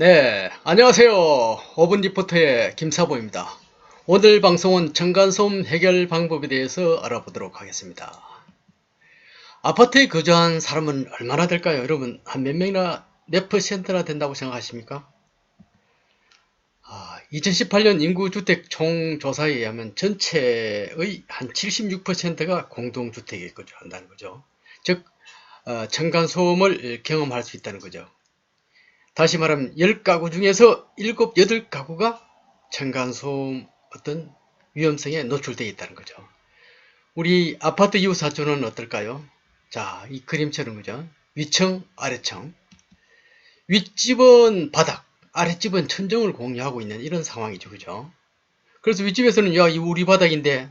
네, 안녕하세요. 5분 리포터의 김사보입니다. 오늘 방송은 층간소음 해결 방법에 대해서 알아보도록 하겠습니다. 아파트에 거주한 사람은 얼마나 될까요? 여러분, 한 몇 명이나, 몇 퍼센트나 된다고 생각하십니까? 2018년 인구주택 총조사에 의하면 전체의 한 76%가 공동주택에 거주한다는 거죠. 즉, 층간소음을 경험할 수 있다는 거죠. 다시 말하면 10가구 중에서 7, 8가구가 층간소음 어떤 위험성에 노출되어 있다는 거죠. 우리 아파트 이웃사촌은 어떨까요? 자, 이 그림처럼 그죠? 위층, 아래층. 윗집은 바닥, 아랫집은 천정을 공유하고 있는 이런 상황이죠. 그죠? 그래서 윗집에서는 야, 이 우리 바닥인데,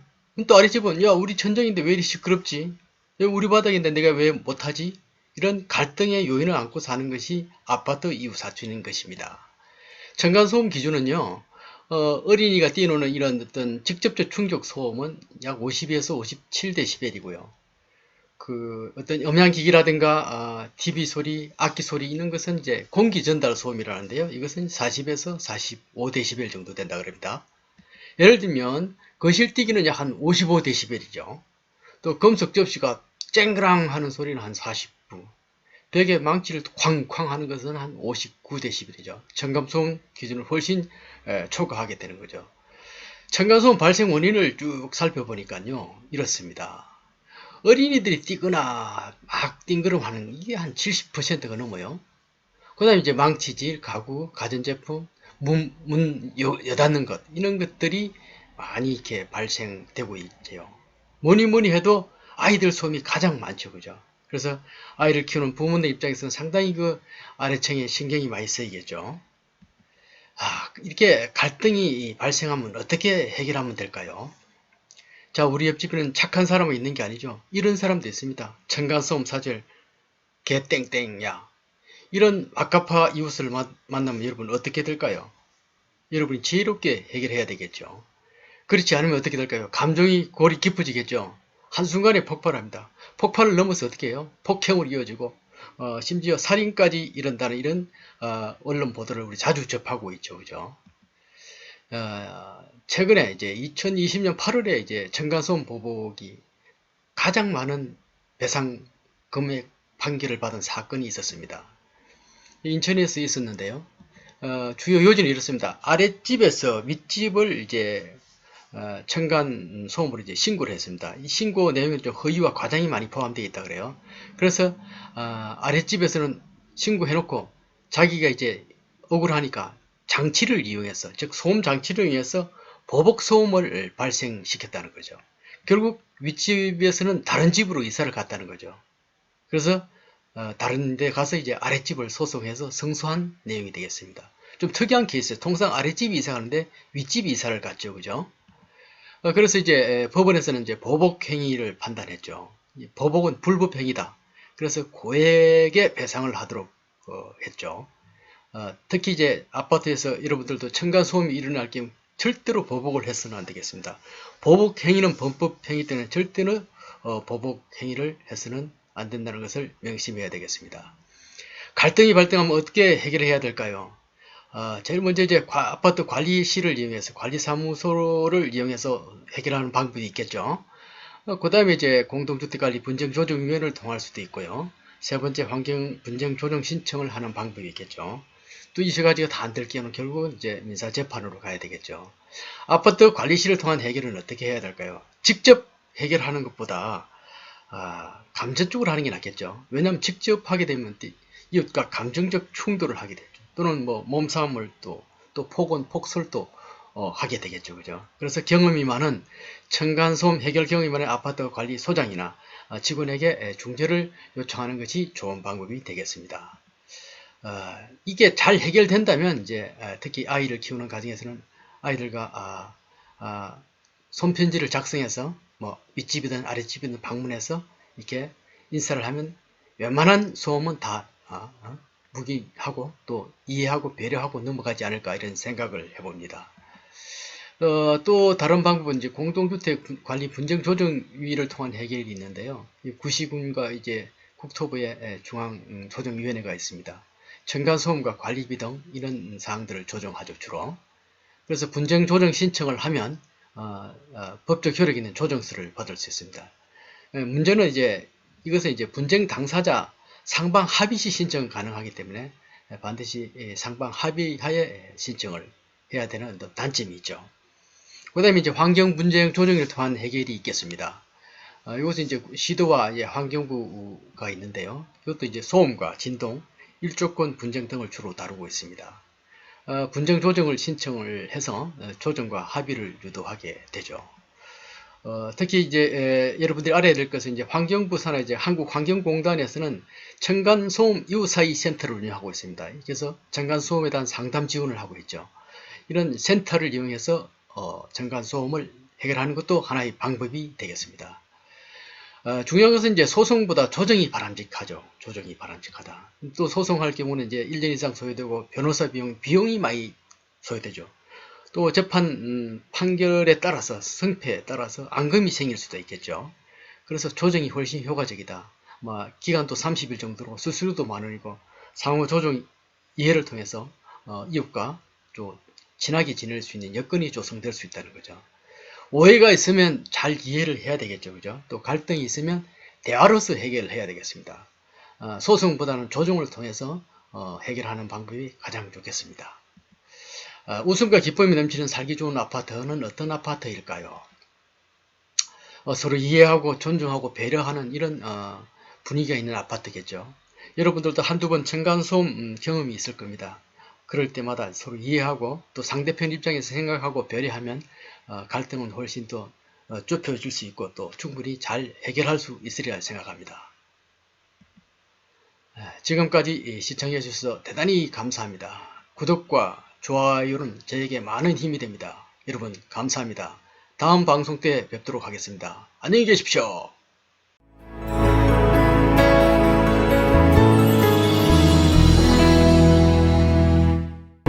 또 아랫집은 야, 우리 천정인데 왜 이리 시끄럽지? 여기 우리 바닥인데 내가 왜 못하지? 이런 갈등의 요인을 안고 사는 것이 아파트 이웃사촌인 것입니다. 층간소음 기준은요, 어린이가 뛰노는 이런 어떤 직접적 충격 소음은 약 50에서 57dB이고요. 그 어떤 음향기기라든가 TV 소리, 악기 소리 이런 것은 이제 공기 전달 소음이라는데요. 이것은 40에서 45dB 정도 된다 그럽니다. 예를 들면 거실 뛰기는 약 한 55dB이죠. 또 금속 접시가 쨍그랑 하는 소리는 한 49. 벽에 망치를 쾅쾅 하는 것은 한 59dB이죠. 층간소음 기준을 훨씬 초과하게 되는 거죠. 층간소음 발생 원인을 쭉 살펴보니까요. 이렇습니다. 어린이들이 뛰거나 막 띵그름하는 이게 한 70%가 넘어요. 그 다음에 이제 망치질, 가구, 가전제품, 문 여닫는 것 이런 것들이 많이 이렇게 발생되고 있죠. 뭐니 해도 아이들 소음이 가장 많죠, 그죠? 그래서 아이를 키우는 부모님 입장에서는 상당히 그 아래층에 신경이 많이 쓰이겠죠. 이렇게 갈등이 발생하면 어떻게 해결하면 될까요? 자, 우리 옆집에는 착한 사람은 있는 게 아니죠. 이런 사람도 있습니다. 층간소음 사절, 개땡땡야. 이런 악가파 이웃을 만나면 여러분 어떻게 될까요? 여러분이 지혜롭게 해결해야 되겠죠. 그렇지 않으면 어떻게 될까요? 감정이 골이 깊어지겠죠. 한순간에 폭발합니다. 폭발을 넘어서 어떻게 해요? 폭행으로 이어지고 심지어 살인까지 이른다는 이런 언론 보도를 우리 자주 접하고 있죠. 그죠? 최근에 이제 2020년 8월에 이제 층간소음 보복이 가장 많은 배상 금액 판결을 받은 사건이 있었습니다. 인천에서 있었는데요. 주요 요지는 이렇습니다. 아랫집에서 윗집을 이제 층간 소음으로 이제 신고를 했습니다. 이 신고 내용에 좀 허위와 과장이 많이 포함되어 있다 그래요. 그래서 아랫집에서는 신고해놓고 자기가 이제 억울하니까 장치를 이용해서, 즉 소음 장치를 이용해서 보복 소음을 발생시켰다는 거죠. 결국 윗집에서는 다른 집으로 이사를 갔다는 거죠. 그래서 다른 데 가서 이제 아랫집을 소송해서 승소한 내용이 되겠습니다. 좀 특이한 케이스예요. 통상 아랫집이 이사 가는데 윗집이 이사를 갔죠. 그죠? 그래서 이제 법원에서는 이제 보복 행위를 판단했죠. 보복은 불법 행위다. 그래서 고액의 배상을 하도록 했죠. 특히 이제 아파트에서 여러분들도 층간소음이 일어날 경우 절대로 보복을 해서는 안 되겠습니다. 보복 행위는 범법 행위 때문에 절대로 보복 행위를 해서는 안 된다는 것을 명심해야 되겠습니다. 갈등이 발생하면 어떻게 해결해야 될까요? 제일 먼저 이제 아파트 관리실을 이용해서 관리사무소를 이용해서 해결하는 방법이 있겠죠. 그 다음에 이제 공동주택관리 분쟁조정위원회를 통할 수도 있고요. 세 번째 환경 분쟁조정 신청을 하는 방법이 있겠죠. 또 이 세 가지가 다 안 될 경우는 결국은 이제 민사재판으로 가야 되겠죠. 아파트 관리실을 통한 해결은 어떻게 해야 될까요? 직접 해결하는 것보다 감정적으로 하는 게 낫겠죠. 왜냐하면 직접 하게 되면 이웃과 감정적 충돌을 하게 되죠. 또는 뭐 몸싸움을 또 폭언, 폭설도 하게 되겠죠. 그죠? 그래서 경험이 많은 층간소음 해결 경험이 많은 아파트 관리 소장이나 직원에게 중재를 요청하는 것이 좋은 방법이 되겠습니다. 이게 잘 해결된다면 이제 특히 아이를 키우는 가정에서는 아이들과 손편지를 작성해서 뭐 윗집이든 아랫집이든 방문해서 이렇게 인사를 하면 웬만한 소음은 다 무기하고 또 이해하고 배려하고 넘어가지 않을까 이런 생각을 해봅니다. 또 다른 방법은 이제 공동주택 관리 분쟁조정위를 통한 해결이 있는데요. 구시군과 이제 국토부의 중앙조정위원회가 있습니다. 층간소음과 관리비 등 이런 사항들을 조정하죠, 주로. 그래서 분쟁 조정 신청을 하면 법적 효력 있는 조정서를 받을 수 있습니다. 문제는 이것은 분쟁 당사자 상방 합의 시 신청 가능하기 때문에 반드시 상방 합의하에 신청을 해야 되는 단점이 있죠. 그 다음에 환경 분쟁 조정을 통한 해결이 있겠습니다. 이것은 시도와 환경부가 있는데요. 이것도 소음과 진동, 일조권 분쟁 등을 주로 다루고 있습니다. 분쟁 조정을 신청을 해서 조정과 합의를 유도하게 되죠. 특히 여러분들이 알아야 될 것은 환경부 산하 한국환경공단에서는 층간소음 이웃사이 센터를 운영하고 있습니다. 그래서 층간소음에 대한 상담 지원을 하고 있죠. 이런 센터를 이용해서 층간소음을 해결하는 것도 하나의 방법이 되겠습니다. 중요한 것은 소송보다 조정이 바람직하죠. 조정이 바람직하다. 또 소송할 경우는 1년 이상 소요되고 변호사 비용이 많이 소요되죠. 또 재판 판결에 따라서 성패에 따라서 앙금이 생길 수도 있겠죠. 그래서 조정이 훨씬 효과적이다. 기간도 30일 정도로 수수료도 만원이고 상호 조정 이해를 통해서 이웃과 좀 친하게 지낼 수 있는 여건이 조성될 수 있다는 거죠. 오해가 있으면 잘 이해를 해야 되겠죠. 그죠? 또 갈등이 있으면 대화로서 해결을 해야 되겠습니다. 소송보다는 조정을 통해서 해결하는 방법이 가장 좋겠습니다. 웃음과 기쁨이 넘치는 살기 좋은 아파트는 어떤 아파트일까요? 서로 이해하고 존중하고 배려하는 이런 분위기가 있는 아파트겠죠. 여러분들도 한두 번 층간소음 경험이 있을 겁니다. 그럴 때마다 서로 이해하고 또 상대편 입장에서 생각하고 배려하면 갈등은 훨씬 더 좁혀질 수 있고 또 충분히 잘 해결할 수 있으리라 생각합니다. 지금까지 시청해 주셔서 대단히 감사합니다. 구독과 좋아요는 저에게 많은 힘이 됩니다. 여러분 감사합니다. 다음 방송 때 뵙도록 하겠습니다. 안녕히 계십시오.